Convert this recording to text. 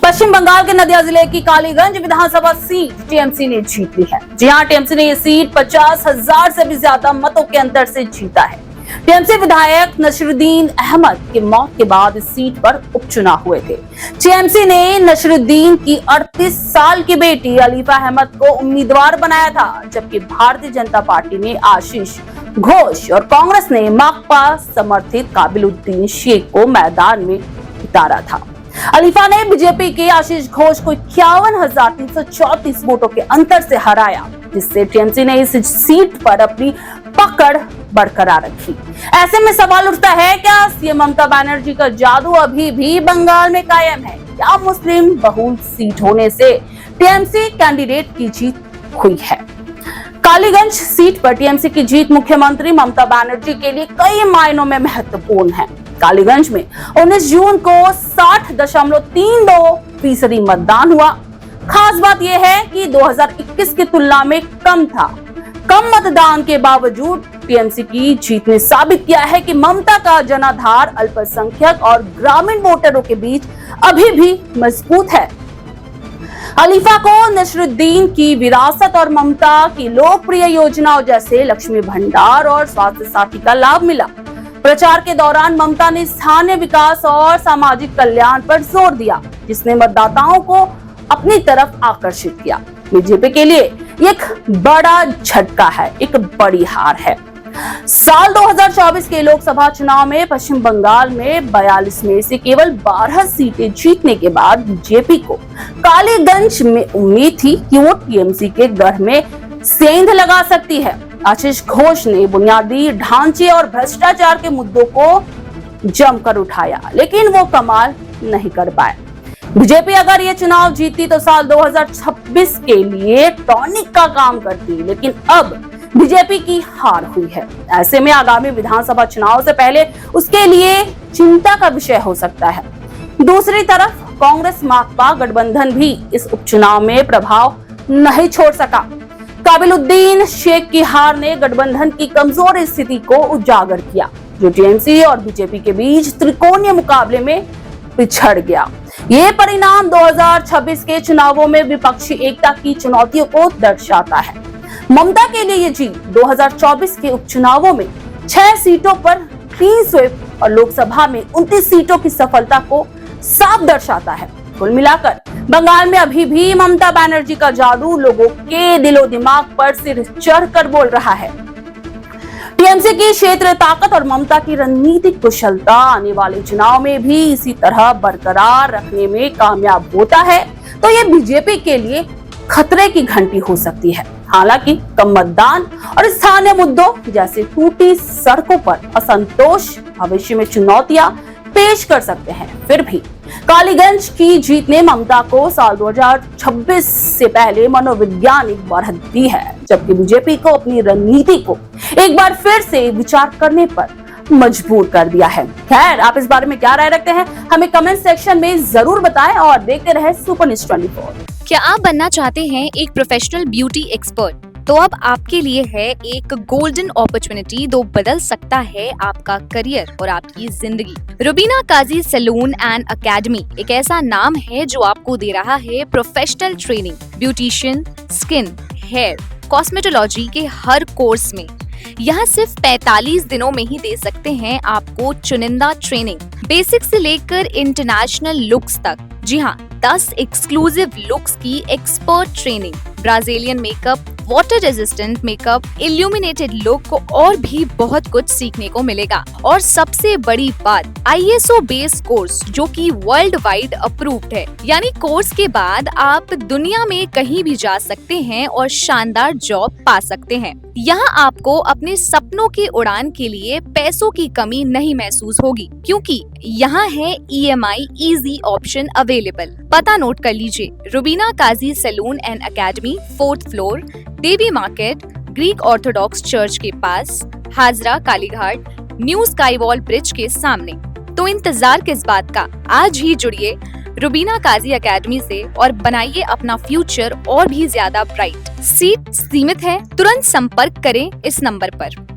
पश्चिम बंगाल के नदिया जिले की कालीगंज विधानसभा सीट टीएमसी ने जीत ली है। जी हां, टीएमसी ने ये सीट 50,000 से भी ज्यादा मतों के अंतर से जीता है। टीएमसी विधायक नसरुद्दीन अहमद की मौत के बाद इस सीट पर उपचुनाव हुए थे। टीएमसी ने नसरुद्दीन की 38 साल की बेटी अलीफा अहमद को उम्मीदवार बनाया था, जबकि भारतीय जनता पार्टी ने आशीष घोष और कांग्रेस ने माकपा समर्थित काबिलुद्दीन शेख को मैदान में उतारा था। अलीफा ने बीजेपी के आशीष घोष को 51,334 वोटों के अंतर से हराया, जिससे टीएमसी ने इस सीट पर अपनी पकड़ बरकरार रखी। ऐसे में सवाल उठता है, क्या सीएम ममता बनर्जी का जादू अभी भी बंगाल में कायम है या मुस्लिम बहुल सीट होने से टीएमसी कैंडिडेट की जीत हुई है? कालीगंज सीट पर टीएमसी की जीत मुख्यमंत्री ममता बनर्जी के लिए कई मायनों में महत्वपूर्ण है। कालीगंज में 19 जून को 60.32% मतदान हुआ। खास बात यह है कि 2021 की तुलना में कम था। कम मतदान के बावजूद टीएमसी की जीत ने साबित किया है कि ममता का जनाधार अल्पसंख्यक और ग्रामीण वोटरों के बीच अभी भी मजबूत है। अलीफा को नसरुद्दीन की विरासत और ममता की लोकप्रिय योजनाओं जैसे लक्ष्मी भंडार और स्वास्थ्य साथी का लाभ मिला। प्रचार के दौरान ममता ने स्थानीय विकास और सामाजिक कल्याण पर जोर दिया, जिसने मतदाताओं को अपनी तरफ आकर्षित किया। बीजेपी के लिए एक बड़ा झटका है, एक बड़ी हार है। साल 2024 के लोकसभा चुनाव में पश्चिम बंगाल में 42 में से केवल 12 सीटें जीतने के बाद बीजेपी को कालीगंज में उम्मीद थी कि वो टीएमसी के गढ़ में सेंध लगा सकती है। आशीष घोष ने बुनियादी ढांचे और भ्रष्टाचार के मुद्दों को जमकर उठाया, लेकिन वो कमाल नहीं कर पाए। बीजेपी अगर ये चुनाव जीती तो साल 2026 के लिए टॉनिक का काम करती, लेकिन अब बीजेपी की हार हुई है। ऐसे में आगामी विधानसभा चुनाव से पहले उसके लिए चिंता का विषय हो सकता है। दूसरी तरफ कांग्रेस माकपा गठबंधन भी इस उपचुनाव में प्रभाव नहीं छोड़ सका। काबिलुद्दीन शेख की हार ने गठबंधन की कमजोर स्थिति को उजागर किया, जो टीएमसी और बीजेपी के बीच त्रिकोणीय मुकाबले में पिछड़ गया। ये परिणाम 2026 के चुनावों में विपक्षी एकता की चुनौतियों को दर्शाता है। ममता के लिए ये जीत 2024 के उपचुनावों में 6 सीटों पर 3 स्वीप और लोकसभा में 29 सीटों की सफलता को साफ दर्शाता है। कुल मिलाकर बंगाल में अभी भी ममता बनर्जी का जादू लोगों के दिलो दिमाग पर सिर चढ़कर बोल रहा है। टीएमसी की क्षेत्रीय ताकत और ममता की रणनीतिक कुशलता आने वाले चुनाव में भी इसी तरह बरकरार रखने में कामयाब होता है तो ये बीजेपी के लिए खतरे की घंटी हो सकती है। हालांकि कम मतदान और स्थानीय मुद्दों जैसे टूटी सड़कों पर असंतोष भविष्य में चुनौतियां पेश कर सकते हैं। फिर भी कालीगंज की जीत ने ममता को साल 2026 से पहले मनोवैज्ञानिक बढ़त दी है, जबकि बीजेपी को अपनी रणनीति को एक बार फिर से विचार करने पर मजबूर कर दिया है। खैर, आप इस बारे में क्या राय रखते हैं, हमें कमेंट सेक्शन में जरूर बताएं और देखते रहे सुपर न्यूज़ 24। क्या आप बनना चाहते हैं एक प्रोफेशनल ब्यूटी एक्सपर्ट? तो अब आपके लिए है एक गोल्डन अपॉर्चुनिटी जो बदल सकता है आपका करियर और आपकी जिंदगी। Rubina Kazi salon and academy एक ऐसा नाम है जो आपको दे रहा है professional training, beautician, skin, hair, cosmetology के हर कोर्स में। यहाँ सिर्फ 45 दिनों में ही दे सकते हैं आपको चुनिंदा ट्रेनिंग, बेसिक से लेकर इंटरनेशनल लुक्स तक। जी हाँ, 10 एक्सक्लूसिव लुक्स की expert training, Brazilian makeup, water resistant makeup, illuminated look और भी बहुत कुछ सीखने को मिलेगा। और सबसे बड़ी बात, ISO बेस्ड कोर्स जो कि वर्ल्ड वाइड अप्रूव्ड है। यानी कोर्स के बाद आप दुनिया में कहीं भी जा सकते हैं और शानदार जॉब पा सकते हैं। यहाँ आपको अपने सपनों की उड़ान के लिए पैसों की कमी नहीं महसूस होगी, क्योंकि यहाँ है EMI इजी ऑप्शन अवेलेबल। पता नोट कर लीजिए, Rubina Kazi salon and academy, 4th floor, Devi market, Greek Orthodox church के पास, Hazra Kalighat, new sky wall bridge के सामने। तो इंतजार किस बात का, आज ही जुड़िए रुबीना काजी एकेडमी से और बनाइए अपना फ्यूचर और भी ज्यादा ब्राइट। सीट सीमित है, तुरंत संपर्क करें इस नंबर पर।